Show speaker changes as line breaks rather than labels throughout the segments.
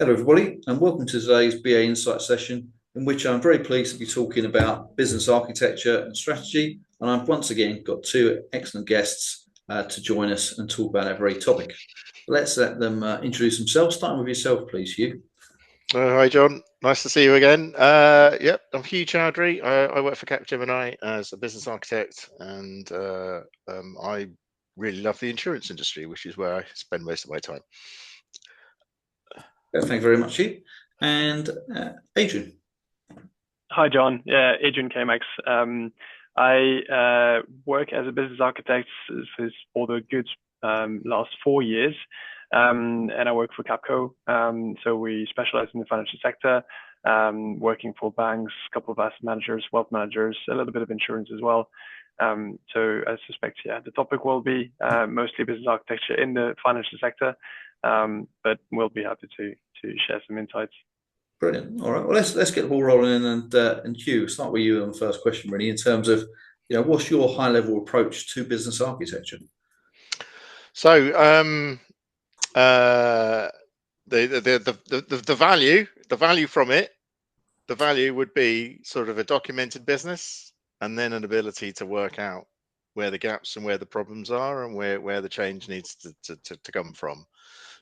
Hello, everybody, and welcome to today's BA Insight session, in which I'm very pleased to be talking about business architecture and strategy. And I've once again got two excellent guests to join us and talk about that very topic. Let's let them introduce themselves, starting with yourself, please, Hugh.
Hi, John. Nice to see you again. Yep, I'm Hugh Choudhury. I work for Capgemini as a business architect, and I really love the insurance industry, which is where I spend most of my time.
Thank you very much, Hugh. And Adrien.
Hi, John. Yeah, Adrien Caeymaex. I work as a business architect for the good last 4 years, and I work for Capco. So we specialize in the financial sector, working for banks, a couple of asset managers, wealth managers, a little bit of insurance as well. So I suspect, the topic will be mostly business architecture in the financial sector, but we'll be happy to share some insights.
Brilliant. All right. Well, let's get the ball rolling, and Hugh, start with you on the first question, really, in terms of what's your high level approach to business architecture?
So the value from it, the value would be sort of a documented business, and then an ability to work out where the gaps and where the problems are, and where the change needs to come from.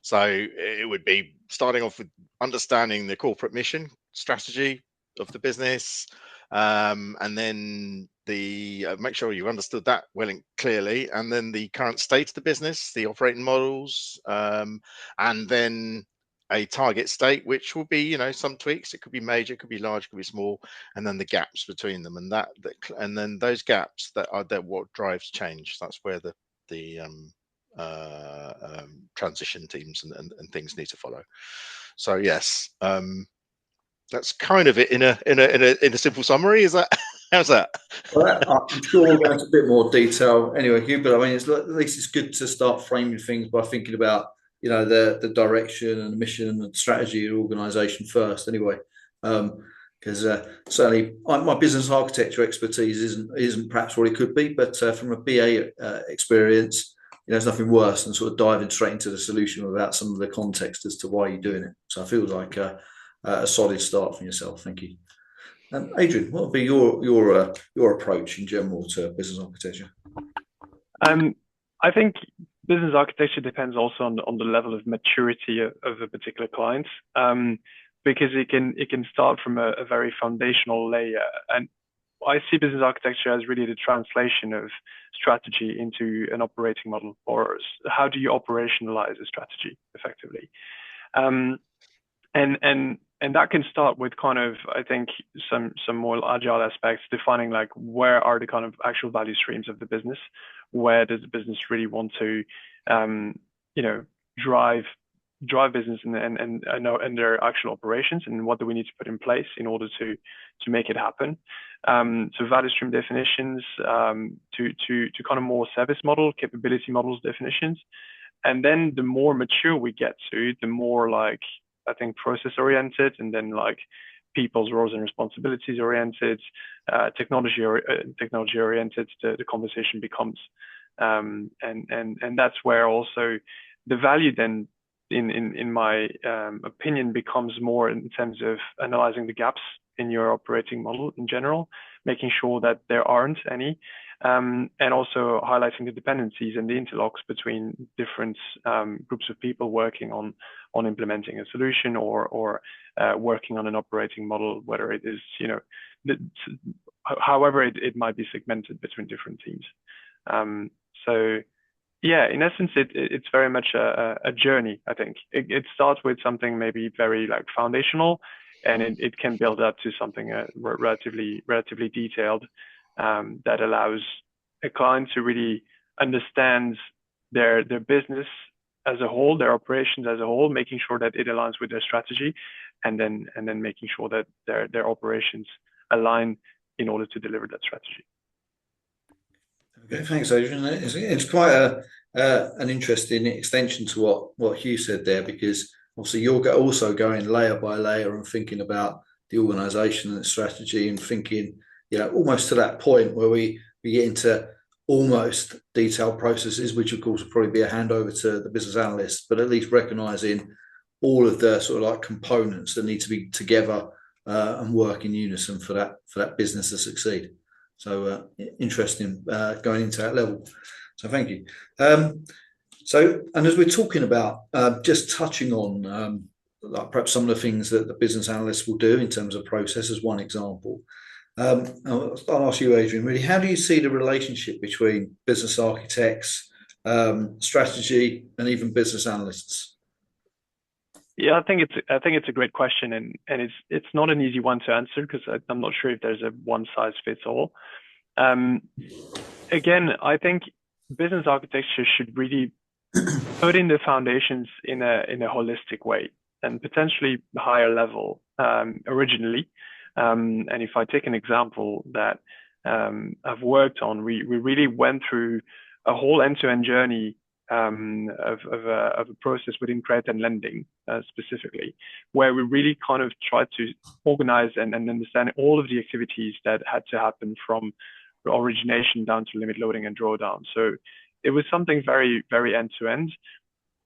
So it would be starting off with understanding the corporate mission strategy of the business, and then make sure you've understood that well and clearly, and then the current state of the business, the operating models, and then a target state, which will be some tweaks. It could be major, it could be large, it could be small, and then the gaps between them, and then those gaps that what drives change. That's where the transition teams and things need to follow. So yes, that's kind of it in a simple summary. Is that how's that?
Well, I'm sure we'll go into a bit more detail anyway, Hugh. But I mean, at least it's good to start framing things by thinking about the direction and the mission and the strategy of the organisation first. Anyway, because certainly my business architecture expertise isn't perhaps what it could be, but from a BA experience, there's nothing worse than sort of diving straight into the solution without some of the context as to why you're doing it. So I feel like a solid start from yourself. Thank you. Adrien, what would be your approach in general to business architecture?
I think business architecture depends also on the level of maturity of a particular client, because it can start from a very foundational layer. And I see business architecture as really the translation of strategy into an operating model, or how do you operationalize a strategy effectively? And that can start with kind of, I think, some more agile aspects, defining like where are the kind of actual value streams of the business, where does the business really want to, drive business and their actual operations, and what do we need to put in place in order to make it happen. So value stream definitions, to kind of more service model, capability models definitions. And then the more mature we get to, the more like, I think, process oriented, and then like people's roles and responsibilities oriented, technology oriented, the conversation becomes. And that's where also the value then, in my opinion, becomes more in terms of analyzing the gaps in your operating model in general, making sure that there aren't any, and also highlighting the dependencies and the interlocks between different groups of people working on implementing a solution or working on an operating model, whether it is, however it might be segmented between different teams. So yeah, in essence, it's very much a journey. I think it starts with something maybe very like foundational, and it can build up to something relatively detailed, that allows a client to really understand their business as a whole, their operations as a whole, making sure that it aligns with their strategy, and then making sure that their operations align in order to deliver that strategy.
Okay, thanks, Adrien. It's quite an interesting extension to what Hugh said there, because obviously you're also going layer by layer and thinking about the organisation and the strategy, and thinking, almost to that point where we get into almost detailed processes, which of course will probably be a handover to the business analysts, but at least recognising all of the sort of like components that need to be together and work in unison for that business to succeed. So interesting going into that level. So thank you. So, and as we're talking about, just touching on like perhaps some of the things that the business analysts will do in terms of process as one example. I'll ask you, Adrien, really, how do you see the relationship between business architects, strategy, and even business analysts?
Yeah, I think it's a great question, and it's not an easy one to answer, because I'm not sure if there's a one size fits all. Again, I think business architecture should really put in the foundations in a holistic way, and potentially higher level originally. And if I take an example that I've worked on, we really went through a whole end-to-end journey of a process within credit and lending specifically, where we really kind of tried to organize and understand all of the activities that had to happen from origination down to limit loading and drawdown. So it was something very, very end-to-end,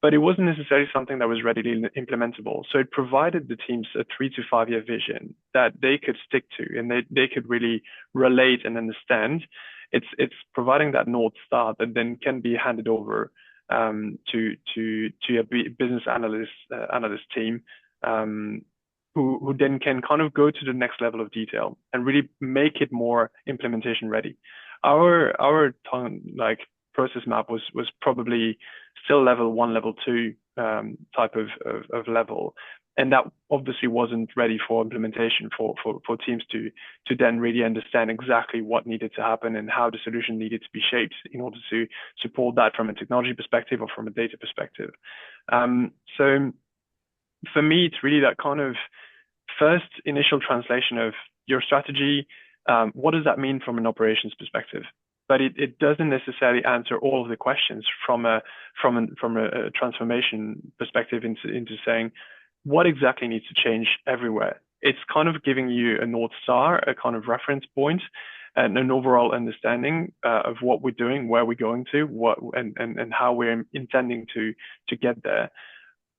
but it wasn't necessarily something that was readily implementable. So it provided the teams a 3 to 5 year vision that they could stick to, and they could really relate and understand. It's providing that North Star that then can be handed over to a business analyst team, who then can kind of go to the next level of detail and really make it more implementation ready. Our like process map was probably still level 1, level 2 type of level, and that obviously wasn't ready for implementation for teams to then really understand exactly what needed to happen and how the solution needed to be shaped in order to support that from a technology perspective or from a data perspective. So for me, it's really that kind of first initial translation of your strategy. What does that mean from an operations perspective? But it doesn't necessarily answer all of the questions from a transformation perspective into saying what exactly needs to change everywhere. It's kind of giving you a North Star, a kind of reference point, and an overall understanding of what we're doing, where we're going to, and how we're intending to get there.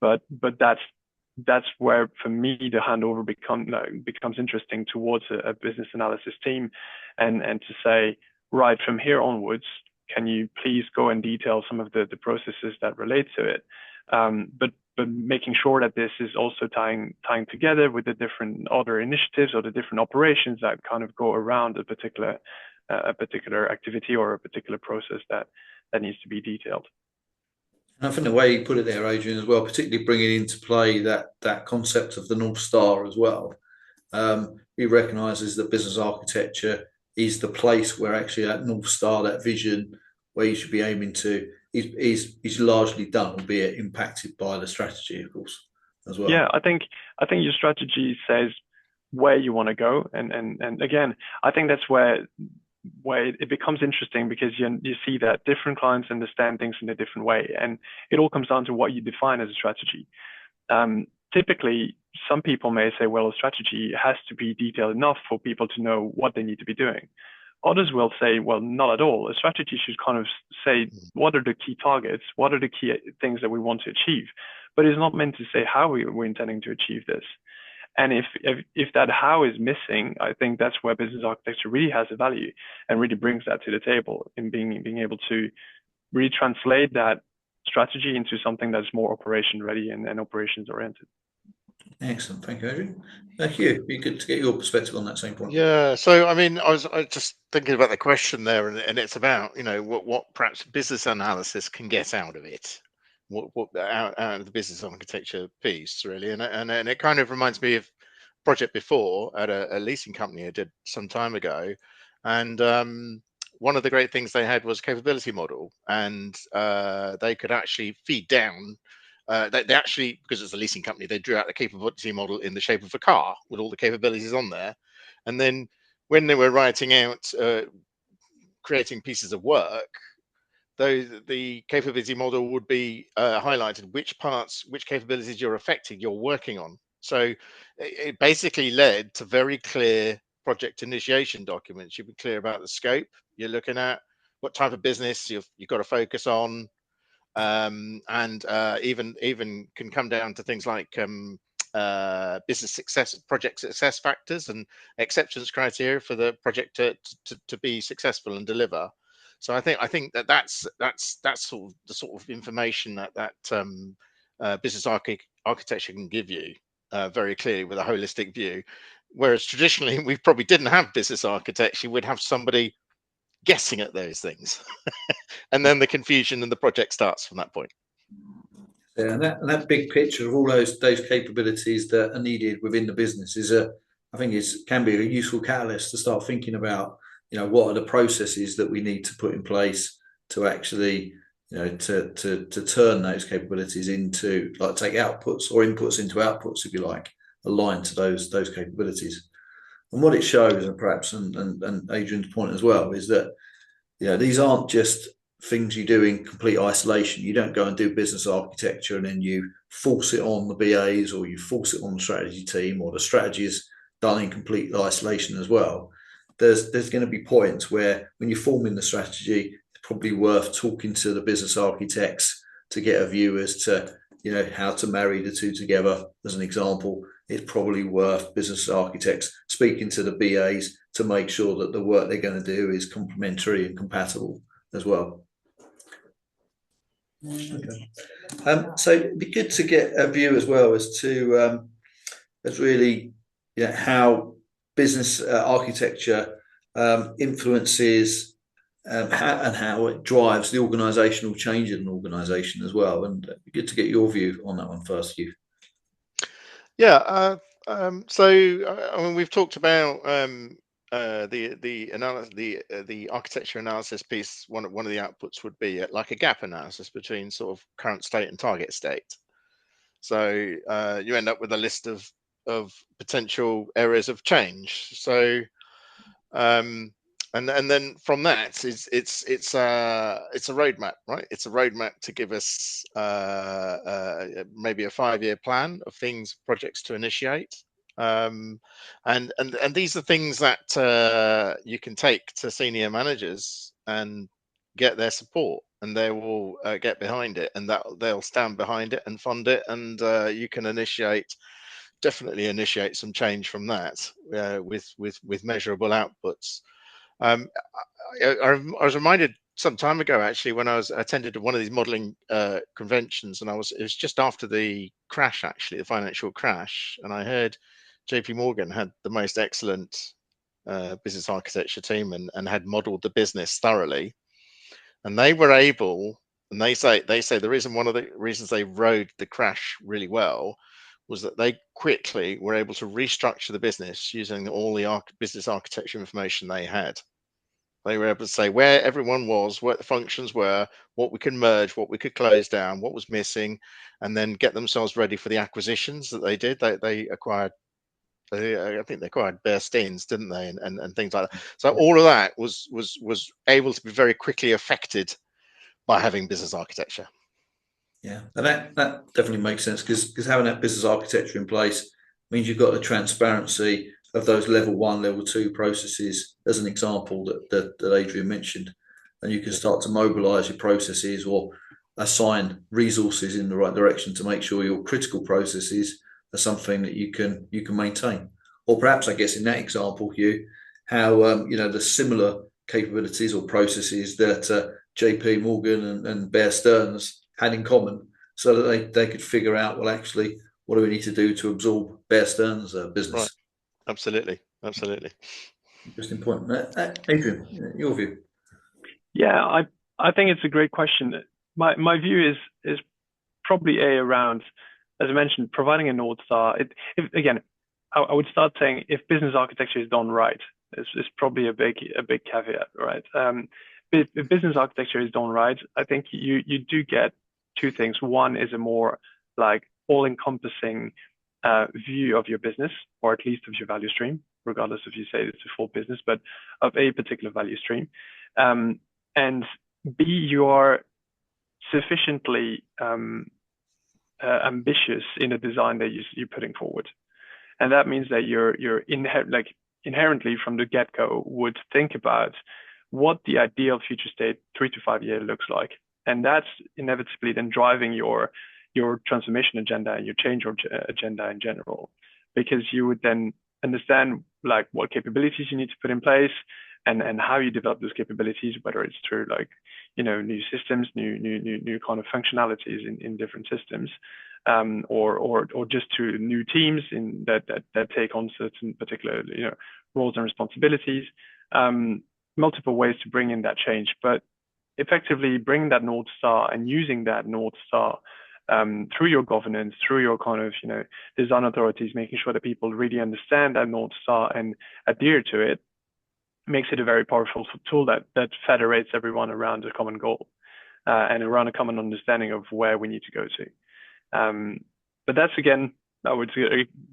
But that's where, for me, the handover becomes interesting towards a business analysis team, and to say, right, from here onwards, can you please go and detail some of the processes that relate to it? But making sure that this is also tying together with the different other initiatives or the different operations that kind of go around a particular activity or a particular process that needs to be detailed.
And I think the way you put it there, Adrien, as well, particularly bringing into play that concept of the North Star as well. He recognises that business architecture is the place where actually that North Star, that vision, where you should be aiming to, is largely done, albeit impacted by the strategy, of course, as well.
Yeah, I think your strategy says where you want to go, and again, I think that's where it becomes interesting, because you see that different clients understand things in a different way, and it all comes down to what you define as a strategy. Typically, some people may say, well, a strategy has to be detailed enough for people to know what they need to be doing. Others will say, well, not at all. A strategy should kind of say, what are the key targets? What are the key things that we want to achieve? But it's not meant to say how we're intending to achieve this. And if that how is missing, I think that's where business architecture really has a value and really brings that to the table, in being able to really translate that strategy into something that's more operation ready and operations oriented.
Excellent, thank you, Adrien. Hugh, it'd be good to get your perspective on that same point.
Yeah, so I mean, I was just thinking about the question there, and it's about, you know, what perhaps business analysis can get out of it, what out of the business architecture piece, really, and it kind of reminds me of a project before at a leasing company I did some time ago, and one of the great things they had was capability model, and they could actually feed down. They actually, because it's a leasing company, they drew out the capability model in the shape of a car with all the capabilities on there. And then when they were writing out, creating pieces of work, the capability model would be highlighted which parts, which capabilities you're affecting, you're working on. So it basically led to very clear project initiation documents. You'd be clear about the scope you're looking at, what type of business you've got to focus on, and even can come down to things like business success, project success factors, and acceptance criteria for the project to be successful and deliver. So I think that's sort of the sort of information that business architecture can give you very clearly with a holistic view. Whereas traditionally we probably didn't have business architecture, we'd have somebody guessing at those things, and then the confusion and the project starts from that point.
Yeah, and that big picture of all those capabilities that are needed within the business I think can be a useful catalyst to start thinking about, what are the processes that we need to put in place to actually, to turn those capabilities into, like, take outputs or inputs into outputs, if you like, aligned to those capabilities. And what it shows, and perhaps, and Adrian's point as well, is that, these aren't just things you do in complete isolation. You don't go and do business architecture and then you force it on the BAs, or you force it on the strategy team, or the strategy is done in complete isolation as well. There's going to be points where, when you're forming the strategy, it's probably worth talking to the business architects to get a view as to, how to marry the two together. As an example, it's probably worth business architects speaking to the BAs to make sure that the work they're going to do is complementary and compatible as well. Okay. So it'd be good to get a view as well as to as really, how business architecture influences how it drives the organisational change in an organisation as well. And it'd be good to get your view on that one first, Hugh.
Yeah. So I mean, we've talked about the architecture analysis piece. One of the outputs would be like a gap analysis between sort of current state and target state. So you end up with a list of potential areas of change. So and then from that it's a roadmap, right? It's a roadmap to give us maybe a 5-year plan of projects to initiate. And these are things that you can take to senior managers and get their support, and they will get behind it, and that they'll stand behind it and fund it, and you can definitely initiate some change from that with measurable outputs. I was reminded some time ago, actually, when I attended one of these modeling conventions, and it was just after the crash, actually, the financial crash, and I heard JP Morgan had the most excellent business architecture team and had modeled the business thoroughly, and they were able, and they say one of the reasons they rode the crash really well was that they quickly were able to restructure the business using all the business architecture information they had. They were able to say where everyone was, what the functions were, what we could merge, what we could close down, what was missing, and then get themselves ready for the acquisitions that they did. They acquired, I think they acquired Bear Stearns, didn't they, and things like that. So all of that was able to be very quickly affected by having business architecture.
Yeah, and that definitely makes sense, because having that business architecture in place means you've got the transparency of those level 1, level 2 processes, as an example that Adrien mentioned, and you can start to mobilise your processes or assign resources in the right direction to make sure your critical processes are something that you can maintain. Or perhaps, I guess, in that example, Hugh, how the similar capabilities or processes that JP Morgan and Bear Stearns had in common, so that they could figure out, well, actually, what do we need to do to absorb Bear Stearns' business?
Right. Absolutely.
Interesting point. Adrien, your view?
Yeah, I think it's a great question. My view is probably around, as I mentioned, providing a North Star. I would start saying, if business architecture is done right, it's probably a big caveat, right? If business architecture is done right, I think you do get two things. One is a more like all-encompassing view of your business, or at least of your value stream, regardless if you say it's a full business, but of a particular value stream. And B, you are sufficiently ambitious in the design that you're putting forward. And that means that you're inherently from the get-go would think about what the ideal future state 3 to 5 years looks like, and that's inevitably then driving your transformation agenda, your change agenda in general, because you would then understand like what capabilities you need to put in place, and how you develop those capabilities, whether it's through like, new systems, new kind of functionalities in different systems, or just to new teams that take on certain particular roles and responsibilities. Multiple ways to bring in that change, but effectively bringing that North Star and using that North Star through your governance, through your kind of design authorities, making sure that people really understand that North Star and adhere to it, makes it a very powerful tool that federates everyone around a common goal and around a common understanding of where we need to go to. But that's, again, I would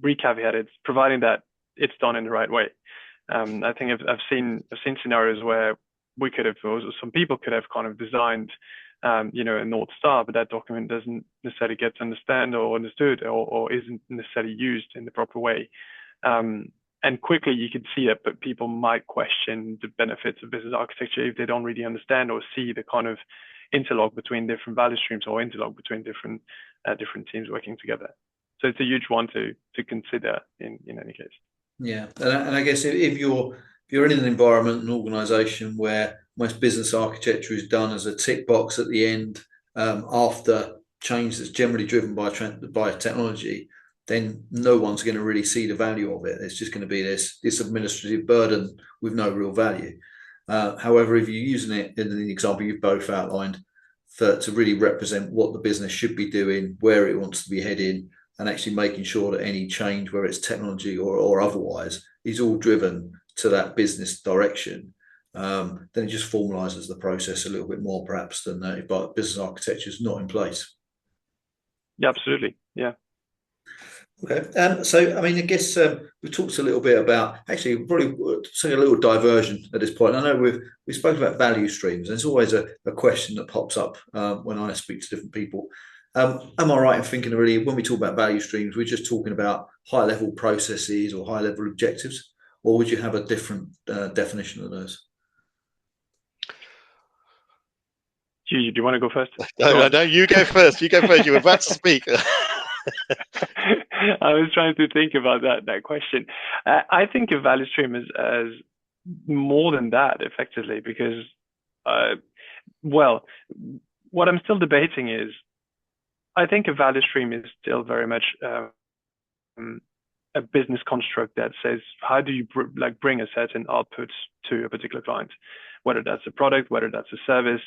recaveat it, providing that it's done in the right way. I think I've seen scenarios where we could have, or some people could have kind of designed a North Star, but that document doesn't necessarily get to understand or understood, or isn't necessarily used in the proper way. And quickly you could see that, but people might question the benefits of business architecture if they don't really understand or see the kind of interlock between different value streams, or interlock between different teams working together. So it's a huge one to consider in any case.
Yeah, and I guess if you're in an environment, an organisation where most business architecture is done as a tick box at the end after change that's generally driven by technology, then no one's going to really see the value of it. It's just going to be this administrative burden with no real value. However, if you're using it in the example you've both outlined to really represent what the business should be doing, where it wants to be heading, and actually making sure that any change, whether it's technology or otherwise, is all driven to that business direction, then it just formalises the process a little bit more, perhaps, than if business architecture is not in place.
Yeah, absolutely. Yeah.
Okay. So, I mean, I guess we talked a little bit about, actually, probably saying a little diversion at this point. I know we've spoken about value streams, and it's always a question that pops up when I speak to different people. Am I right in thinking, really, when we talk about value streams, we're just talking about high-level processes or high-level objectives, or would you have a different definition of those?
Do you want to go first?
No, you go first. You go first. You were about to speak.
I was trying to think about that question. I think a value stream is as more than that, effectively, because, what I'm still debating is, I think a value stream is still very much a business construct that says, how do you bring a certain output to a particular client, whether that's a product, whether that's a service,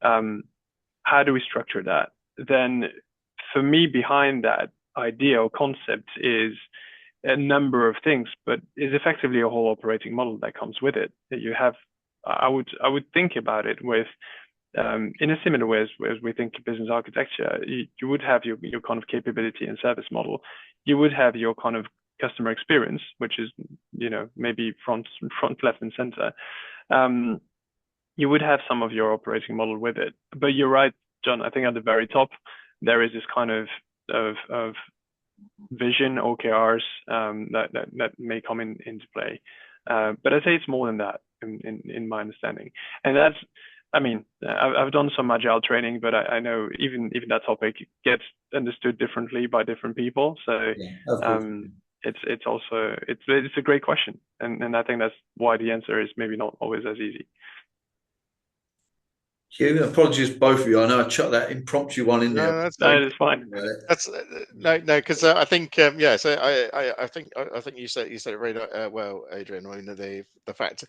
how do we structure that? Then for me, behind that idea or concept is a number of things, but is effectively a whole operating model that comes with it. That you have, I would think about it with, in a similar way as we think business architecture. You would have your kind of capability and service model. You would have your kind of customer experience, which is maybe front, left, and center. You would have some of your operating model with it. But you're right, John. I think at the very top there is this kind of vision, OKRs, that may come into play. But I'd say it's more than that in my understanding. And that's, I mean, I've done some agile training, but I know even that topic gets understood differently by different people. So it's also a great question, and I think that's why the answer is maybe not always as easy.
Hugh,
apologies both of you. I know I chucked that impromptu one in there.
No, that's
fine.
That's no, because I think yeah. So I think you said it very well, Adrien. I mean, the fact,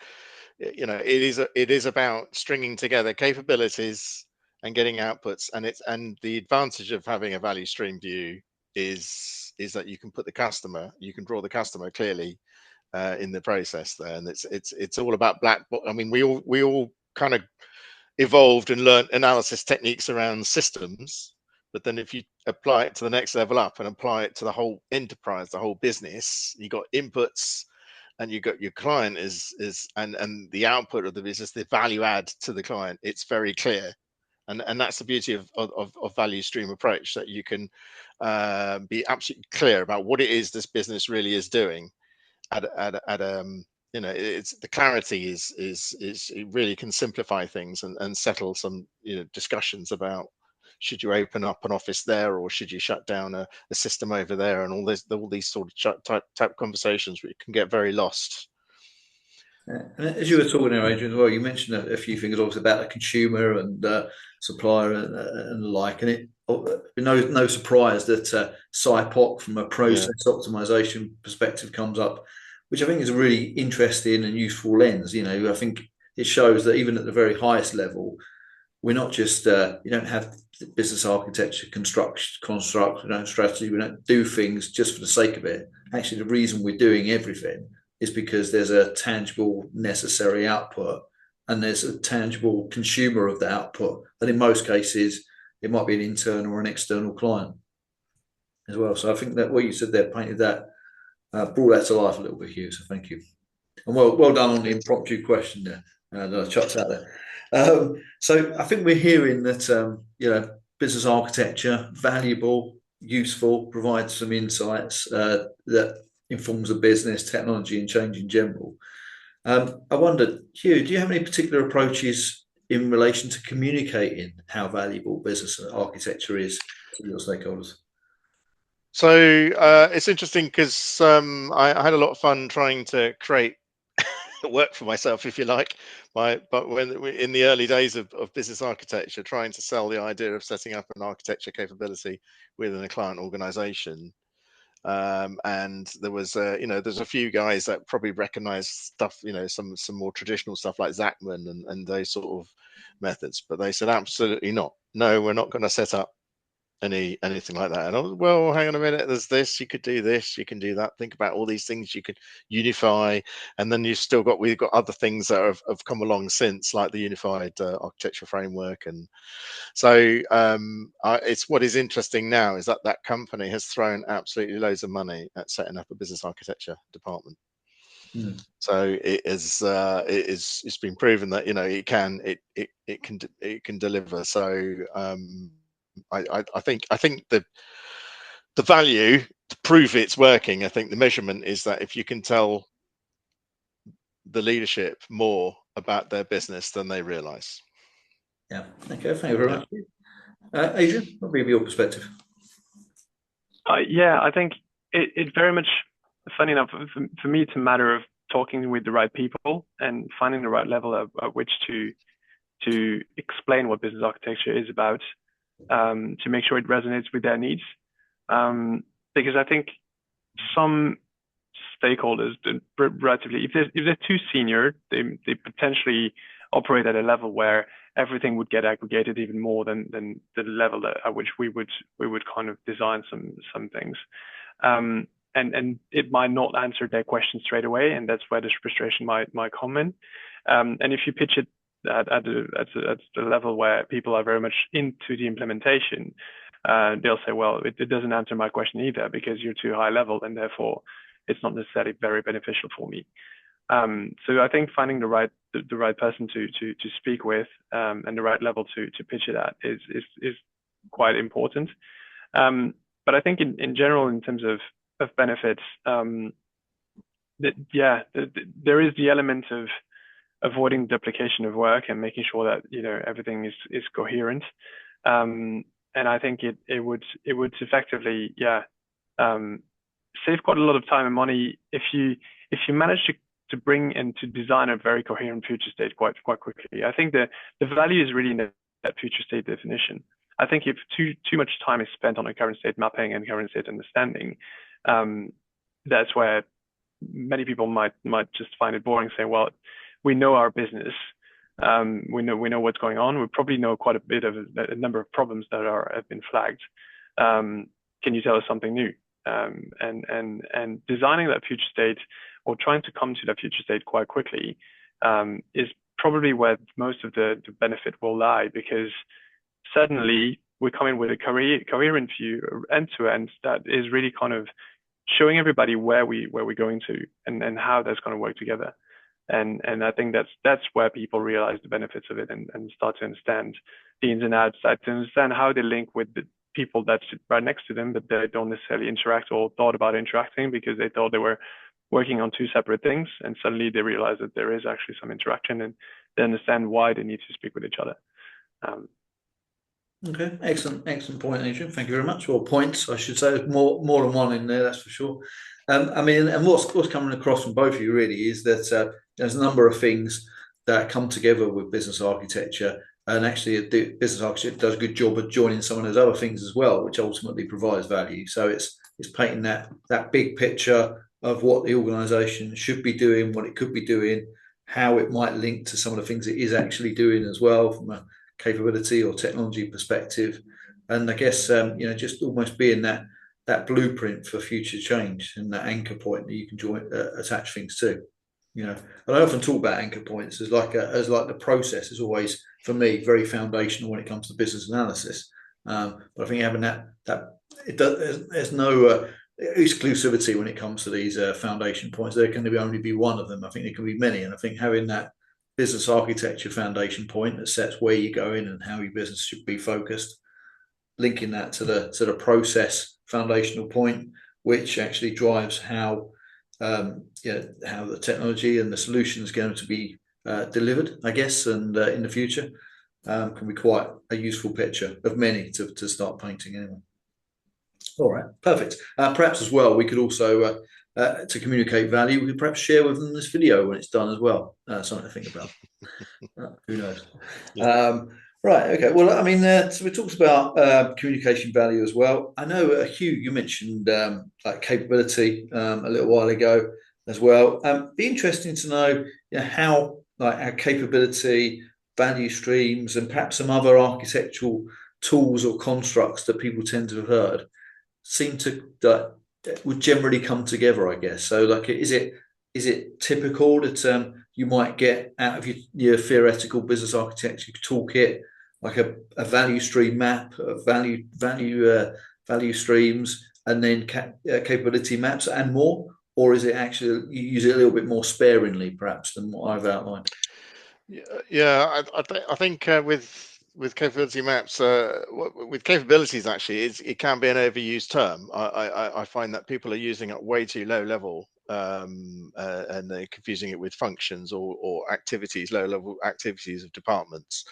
it is about stringing together capabilities and getting outputs, and the advantage of having a value stream view is that you can draw the customer clearly in the process there, and it's all about black box. I mean, we all kind of evolved and learned analysis techniques around systems, but then if you apply it to the next level up and apply it to the whole enterprise, the whole business, you got inputs and you got your client and the output of the business, the value add to the client, it's very clear. And that's the beauty of value stream approach, that you can be absolutely clear about what it is this business really is doing at it's the clarity is it really can simplify things and settle some discussions about should you open up an office there or should you shut down a system over there, and all these sort of type conversations which can get very lost.
And as you were talking there, Adrien, as well, you mentioned a few things obviously about the consumer and supplier and the like, and it no surprise that SIPOC from a process optimization perspective comes up, which I think is a really interesting and useful lens. I think it shows that even at the very highest level, we're not just you don't have business architecture construct, we don't have strategy, we don't do things just for the sake of it. Actually, the reason we're doing everything is because there's a tangible necessary output and there's a tangible consumer of the output. And in most cases, it might be an internal or an external client as well. So I think that what you said there painted that, brought that to life a little bit, Hugh. So thank you. And well done on the impromptu question there that I chucked out there. So I think we're hearing that, business architecture, valuable, useful, provides some insights that informs the business, technology, and change in general. I wondered, Hugh, do you have any particular approaches in relation to communicating how valuable business architecture is to your stakeholders?
So it's interesting because I had a lot of fun trying to create work for myself, if you like, but when in the early days of business architecture, trying to sell the idea of setting up an architecture capability within a client organization. And there was there's a few guys that probably recognize stuff, some more traditional stuff like Zachman and those sort of methods, but they said absolutely not. No, we're not going to set up anything like that. And I was, well, hang on a minute, there's this, you could do this, you can do that, think about all these things you could unify, and then we've got other things that have come along since, like the unified architecture framework. And so it's what is interesting now is that company has thrown absolutely loads of money at setting up a business architecture department. So it's been proven that it can deliver. So I think the value to prove it's working, I think the measurement is that if you can tell the leadership more about their business than they realize.
Yeah. Okay. Thank you very much. Adrien, what would be your perspective?
I think it very much, funny enough, for me, it's a matter of talking with the right people and finding the right level at which to explain what business architecture is about, to make sure it resonates with their needs. Because I think some stakeholders, relatively, if they're too senior, they potentially operate at a level where everything would get aggregated even more than the level at which we would kind of design some things. And it might not answer their question straight away, and that's where this frustration might come in. And if you pitch it at the level where people are very much into the implementation, they'll say, well, it doesn't answer my question either because you're too high level, and therefore it's not necessarily very beneficial for me. So I think finding the right person to speak with, and the right level to pitch it at is quite important. But I think in general, in terms of benefits, there is the element of avoiding duplication of work and making sure that everything is coherent. And I think it would effectively save quite a lot of time and money if you manage to bring and to design a very coherent future state quite quickly. I think the value is really in that future state definition. I think if too much time is spent on a current state mapping and current state understanding, that's where many people might just find it boring, saying, well, we know our business, we know what's going on, we probably know quite a bit of a number of problems that have been flagged. Can you tell us something new? And designing that future state, or trying to come to that future state quite quickly, is probably where most of the benefit will lie, because suddenly we're coming with a coherent view end to end that is really kind of showing everybody where we're going to and how that's going to work together. And I think that's where people realize the benefits of it and start to understand the ins and outs, start to understand how they link with the people that sit right next to them, but they don't necessarily interact or thought about interacting because they thought they were working on two separate things, and suddenly they realize that there is actually some interaction, and they understand why they need to speak with each other.
Okay, excellent point, Adrien. Thank you very much. Well, points, I should say, more than one in there, that's for sure. I mean, and what's coming across from both of you really is that there's a number of things that come together with business architecture, and actually the business architecture does a good job of joining some of those other things as well, which ultimately provides value. So it's painting that big picture of what the organisation should be doing, what it could be doing, how it might link to some of the things it is actually doing as well from a capability or technology perspective. And I guess just almost being that blueprint for future change and that anchor point that you can attach things to. And I often talk about anchor points as like the process is always, for me, very foundational when it comes to business analysis. But I think having there's no exclusivity when it comes to these foundation points. There can only be one of them. I think there can be many, and I think having that business architecture foundation point that sets where you're going and how your business should be focused, linking that to the process foundational point, which actually drives how the technology and the solution is going to be delivered, I guess, and in the future can be quite a useful picture of many to start painting anyway. All right, perfect. Perhaps as well, we could also, to communicate value, we could perhaps share with them this video when it's done as well. Something to think about. Who knows? Yeah. Right. Okay. Well, I mean, so we talked about communication value as well. I know, Hugh, you mentioned like capability a little while ago as well. Be interesting to know how like our capability, value streams, and perhaps some other architectural tools or constructs that people tend to have heard seem to would generally come together, I guess. So, like, is it typical that you might get out of your theoretical business architecture toolkit like a value stream map of value streams, and then capability maps and more, or is it actually you use it a little bit more sparingly, perhaps, than what I've outlined?
Yeah, I think with capability maps, with capabilities, actually, it can be an overused term. I find that people are using it way too low level, and they're confusing it with functions or activities, low level activities of departments.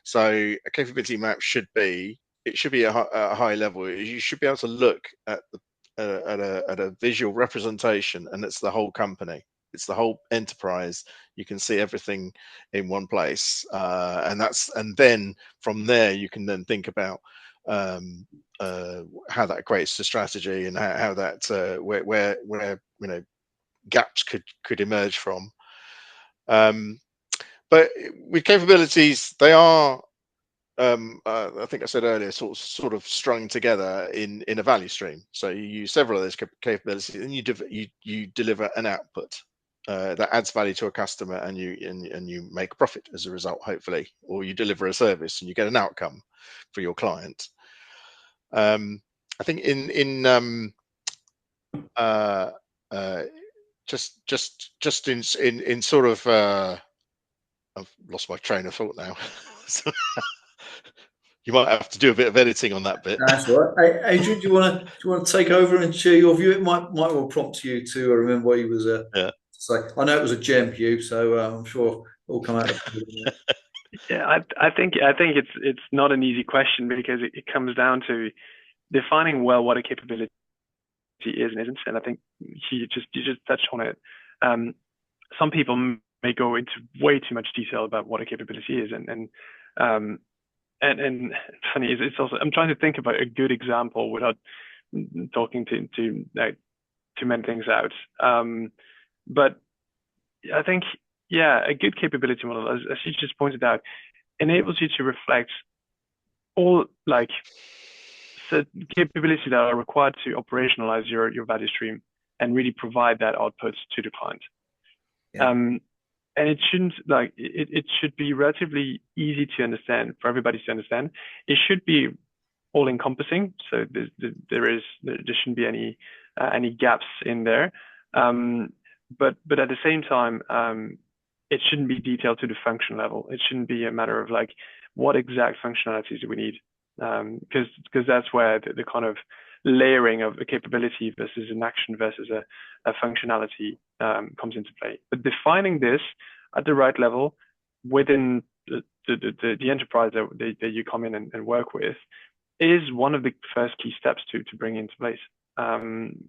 So a capability map should be a high level. You should be able to look at a visual representation, and it's the whole company. It's the whole enterprise. You can see everything in one place, and then from there you can then think about how that equates to strategy and how that where gaps could emerge from. But with capabilities, they are, I think I said earlier, sort of strung together in a value stream. So you use several of those capabilities, and you deliver an output that adds value to a customer, and you make a profit as a result, hopefully, or you deliver a service and you get an outcome for your client. I think just in sort of I've lost my train of thought now. So you might have to do a bit of editing on that bit.
That's all right. Hey, Adrien, do you want to take over and share your view? It might well prompt you to remember what he was.
Yeah.
So I know it was a gem, Hugh. So I'm sure it'll come out.
Yeah, I think it's not an easy question, because it comes down to defining well what a capability is and isn't. And I think you just touched on it. Some people may go into way too much detail about what a capability is, and funny is it's also, I'm trying to think about a good example without talking to many things out. But I think, yeah, a good capability model, as you just pointed out, enables you to reflect all capabilities that are required to operationalize your value stream and really provide that output to the client. Yeah. And it shouldn't it should be relatively easy to understand for everybody to understand. It should be all encompassing, so there shouldn't be any gaps in there. But at the same time, it shouldn't be detailed to the function level. It shouldn't be a matter of like, what exact functionalities do we need? Because that's where the kind of layering of a capability versus an action versus a functionality comes into play. But defining this at the right level within the enterprise that you come in and work with is one of the first key steps to bring into place,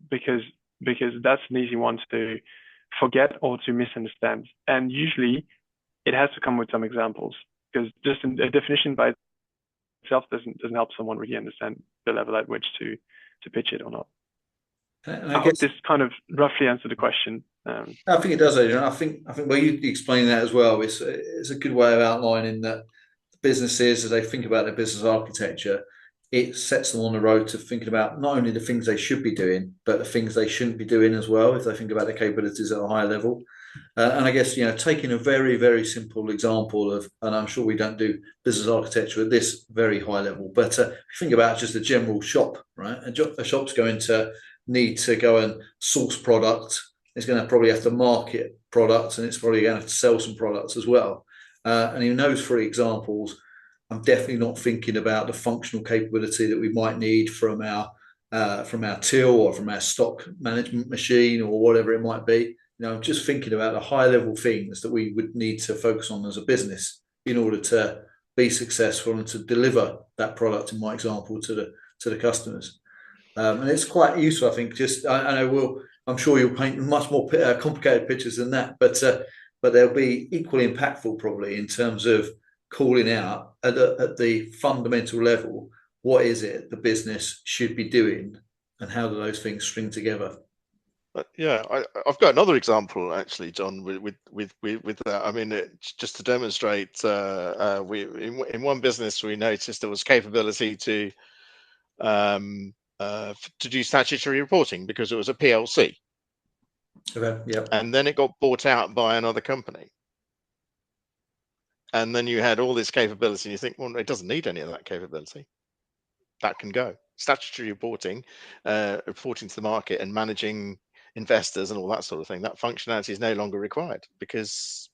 because that's an easy one to forget or to misunderstand. And usually it has to come with some examples, because just a definition by itself doesn't help someone really understand the level at which to pitch it or not.
And
I hope this kind of roughly answered the question.
I think it does, Adrien. I think where you explain that as well, it's a good way of outlining that businesses, as they think about their business architecture, it sets them on the road to thinking about not only the things they should be doing, but the things they shouldn't be doing as well, if they think about their capabilities at a higher level. And I guess, taking a very, very simple example of, and I'm sure we don't do business architecture at this very high level, but if you think about just a general shop, right? A shop's going to need to go and source product. It's going to probably have to market products, and it's probably going to have to sell some products as well. And in those three examples, I'm definitely not thinking about the functional capability that we might need from our till or from our stock management machine or whatever it might be. I'm just thinking about the high level things that we would need to focus on as a business in order to be successful and to deliver that product, in my example, to the customers. And it's quite useful, I think. I'm sure you'll paint much more complicated pictures than that, but they'll be equally impactful probably in terms of calling out at the fundamental level, what is it the business should be doing, and how do those things string together?
Yeah, I've got another example actually, John, with that. I mean, just to demonstrate, in one business we noticed there was capability to do statutory reporting because it was a PLC.
Okay, yeah.
And then it got bought out by another company. And then you had all this capability, and you think, well, it doesn't need any of that capability. That can go. Statutory reporting, reporting to the market and managing investors and all that sort of thing, that functionality is no longer required because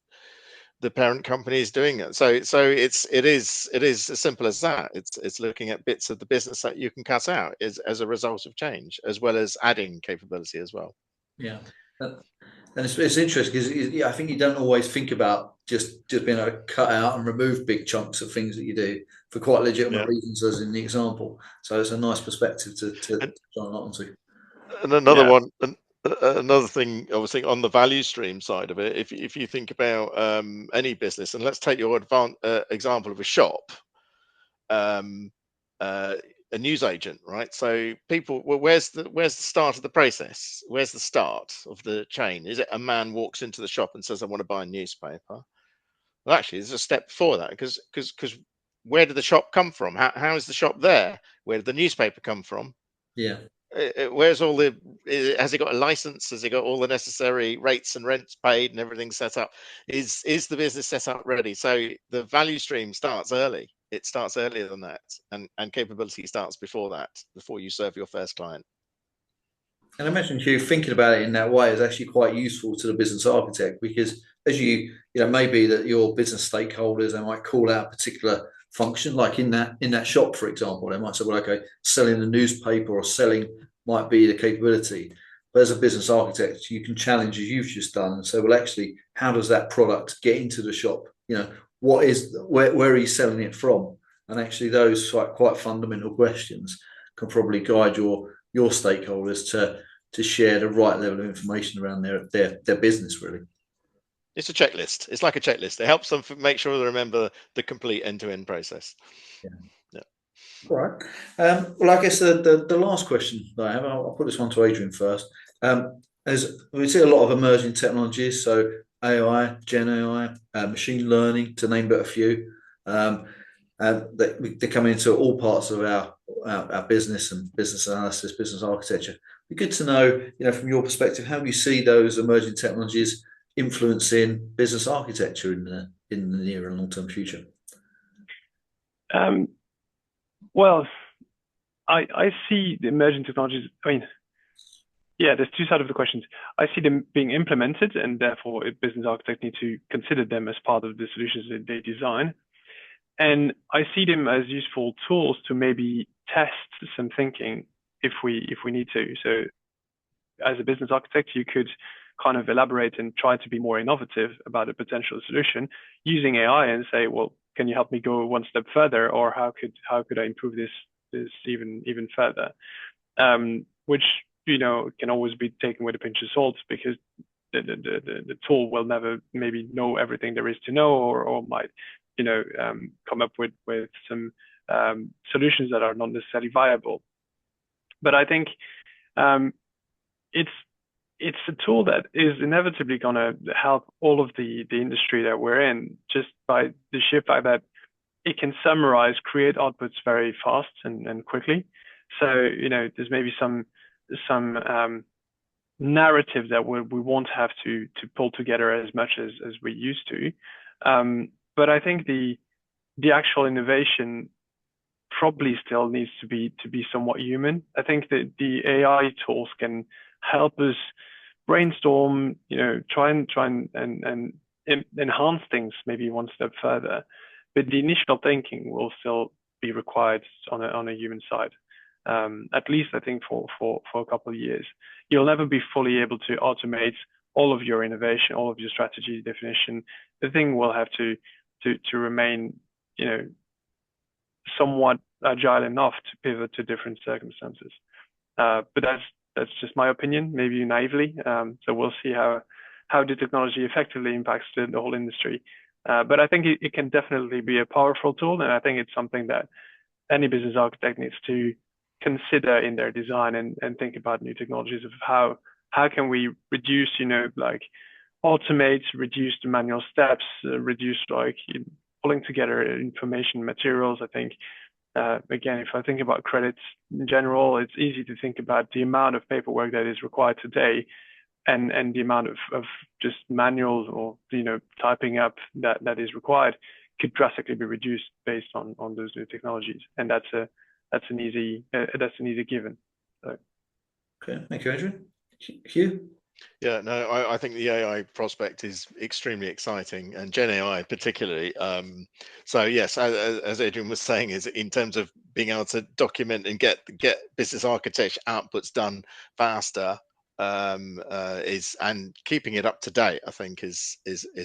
the parent company is doing it. So it is as simple as that. It's looking at bits of the business that you can cut out as a result of change, as well as adding capability as well.
Yeah, and it's interesting because I think you don't always think about just being able to cut out and remove big chunks of things that you do for quite legitimate reasons, as in the example. So it's a nice perspective to join onto.
And another thing, obviously, on the value stream side of it, if you think about any business, and let's take your example of a shop, a news agent, right? So people, well, where's the start of the process? Where's the start of the chain? Is it a man walks into the shop and says, "I want to buy a newspaper"? Well, actually, there's a step before that, because where did the shop come from? How is the shop there? Where did the newspaper come from?
Yeah.
Where's all the? Has it got a license? Has it got all the necessary rates and rents paid and everything set up? Is the business set up ready? So the value stream starts early. It starts earlier than that, and capability starts before that, before you serve your first client.
And I mentioned, Hugh, thinking about it in that way is actually quite useful to the business architect, because as you maybe that your business stakeholders, they might call out a particular function, like in that shop, for example, they might say, well, okay, selling the newspaper or selling might be the capability. But as a business architect, you can challenge, as you've just done, and say, well, actually, how does that product get into the shop? Where are you selling it from? And actually, those quite fundamental questions can probably guide your stakeholders to share the right level of information around their business, really.
It's a checklist. It's like a checklist. It helps them make sure they remember the complete end-to-end process.
Yeah. All right. Well, I guess the last question that I have, I'll put this one to Adrien first. As we see a lot of emerging technologies, so AI, Gen AI, machine learning, to name but a few, they come into all parts of our business and business analysis, business architecture. It'd be good to know, from your perspective, how you see those emerging technologies influencing business architecture in the near and long-term future.
Well, I see the emerging technologies. There's two sides of the questions. I see them being implemented, and therefore a business architect need to consider them as part of the solutions that they design. And I see them as useful tools to maybe test some thinking if we need to. So as a business architect, you could kind of elaborate and try to be more innovative about a potential solution using AI and say, well, can you help me go one step further, or how could I improve this even further? Which can always be taken with a pinch of salt, because the tool will never maybe know everything there is to know, or might come up with some solutions that are not necessarily viable. But I think it's a tool that is inevitably going to help all of the industry that we're in, just by the sheer fact that it can summarize, create outputs very fast and quickly. So there's maybe some narrative that we won't have to pull together as much as we used to. But I think the actual innovation probably still needs to be somewhat human. I think that the AI tools can help us brainstorm, try and enhance things maybe one step further, but the initial thinking will still be required on a human side. At least I think for a couple of years. You'll never be fully able to automate all of your innovation, all of your strategy definition. The thing will have to remain, somewhat agile enough to pivot to different circumstances. But that's just my opinion, maybe naively. So we'll see how the technology effectively impacts the whole industry. But I think it can definitely be a powerful tool, and I think it's something that any business architect needs to consider in their design and think about new technologies of how can we reduce, automate, reduce the manual steps, reduce pulling together information materials. I think, again, if I think about credits in general, it's easy to think about the amount of paperwork that is required today and the amount of just manuals or, typing up that is required could drastically be reduced based on those new technologies. And that's an easy given. So.
Okay, thank you, Adrien. Hugh?
Yeah, no, I think the AI prospect is extremely exciting, and Gen AI particularly. So yes, as Adrien was saying, is in terms of being able to document and get business architecture outputs done faster, and keeping it up to date, I think is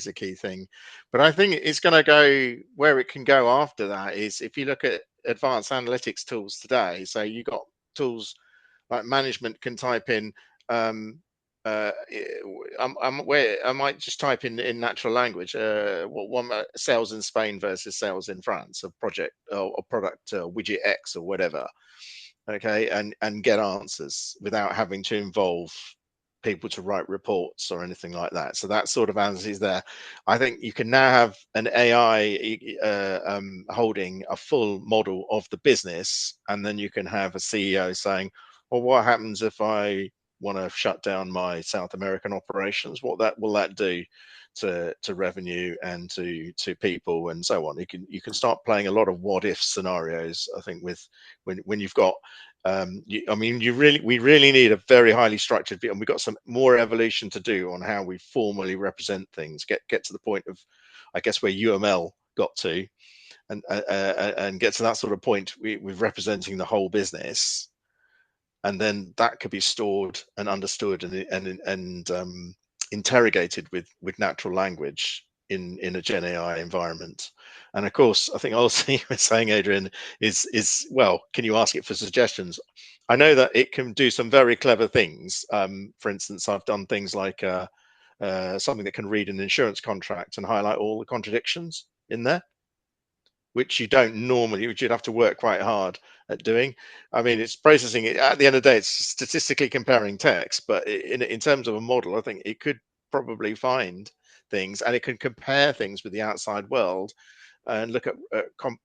a key thing. But I think it's going to go where it can go after that is if you look at advanced analytics tools today. So you got tools like management can type in. I might just type in natural language. Sales in Spain versus sales in France, a project or product widget X or whatever. Okay, and get answers without having to involve people to write reports or anything like that. So that sort of answer is there. I think you can now have an AI holding a full model of the business, and then you can have a CEO saying, well, what happens if I want to shut down my South American operations? What will that do to revenue and to people and so on? You can start playing a lot of what if scenarios. I think with when you've got we really need a very highly structured view, and we've got some more evolution to do on how we formally represent things. Get to the point of, I guess, where UML got to, and get to that sort of point with representing the whole business. And then that could be stored and understood and interrogated with natural language in a Gen AI environment. And of course, I think also you were saying, Adrien, is well, can you ask it for suggestions? I know that it can do some very clever things. For instance, I've done things like something that can read an insurance contract and highlight all the contradictions in there, which you don't normally, which you'd have to work quite hard at doing. I mean, it's processing it. At the end of the day, it's statistically comparing text, but in terms of a model, I think it could probably find things, and it can compare things with the outside world and look at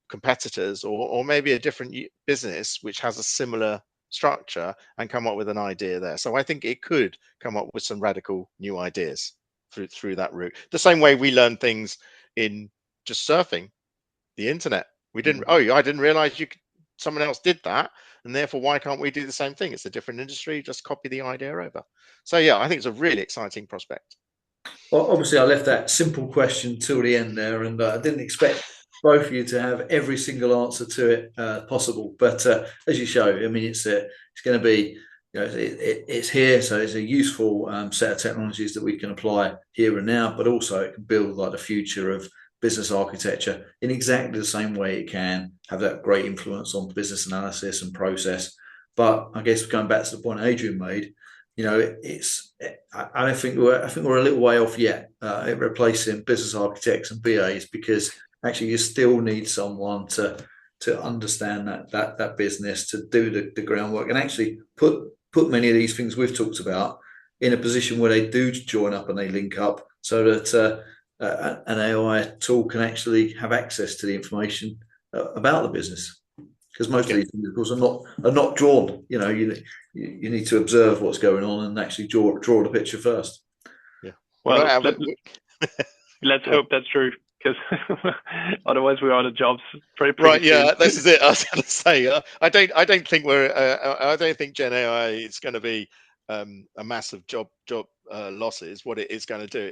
competitors or maybe a different business which has a similar structure and come up with an idea there. So I think it could come up with some radical new ideas through that route. The same way we learn things in just surfing the internet. We didn't. Oh, I didn't realize someone else did that, and therefore why can't we do the same thing? It's a different industry. Just copy the idea over. So yeah, I think it's a really exciting prospect.
Well, obviously, I left that simple question till the end there, and I didn't expect both of you to have every single answer to it possible. But as you show, I mean, it's going to be it's here, so it's a useful set of technologies that we can apply here and now, but also it can build like the future of business architecture in exactly the same way it can have that great influence on business analysis and process. But I guess going back to the point Adrien made, I think we're a little way off yet at replacing business architects and BAs, because actually you still need someone to understand that business, to do the groundwork, and actually put many of these things we've talked about in a position where they do join up and they link up, so that an AI tool can actually have access to the information about the business. Because most of these things, of course, are not drawn. You need to observe what's going on and actually draw the picture first.
Yeah.
Well, let's hope that's true, because otherwise we're out of jobs pretty
right.
soon.
Yeah, this is it. I was going to say, I don't think Gen AI is going to be a massive job losses. What it is going to do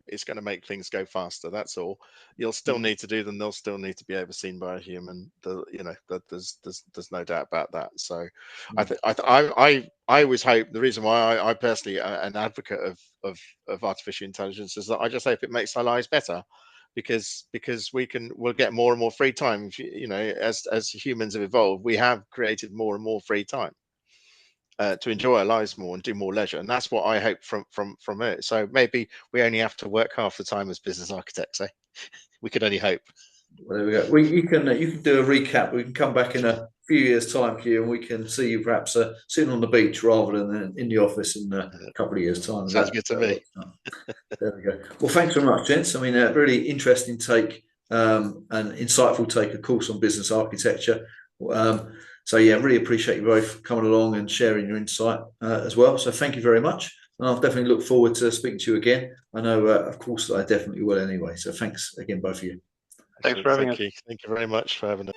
it's going to make things go faster. That's all. You'll still need to do them. They'll still need to be overseen by a human. There's no doubt about that. So I always hope, the reason why I personally an advocate of artificial intelligence is that I just hope it makes our lives better, because we'll get more and more free time. As humans have evolved, we have created more and more free time to enjoy our lives more and do more leisure, and that's what I hope from it. So maybe we only have to work half the time as business architects. We could only hope.
Well, there we go. You can do a recap. We can come back in a few years' time, Hugh, and we can see you perhaps sitting on the beach rather than in the office in a couple of years' time.
Sounds good to me.
There we go. Well, thanks very much, gents. I mean, a really interesting take, an insightful take, of course, on business architecture. So yeah, really appreciate you both coming along and sharing your insight as well. So thank you very much. And I'll definitely look forward to speaking to you again. I know, of course, that I definitely will anyway. So thanks again, both of you.
Thanks for having us.
Thank you very much for having us.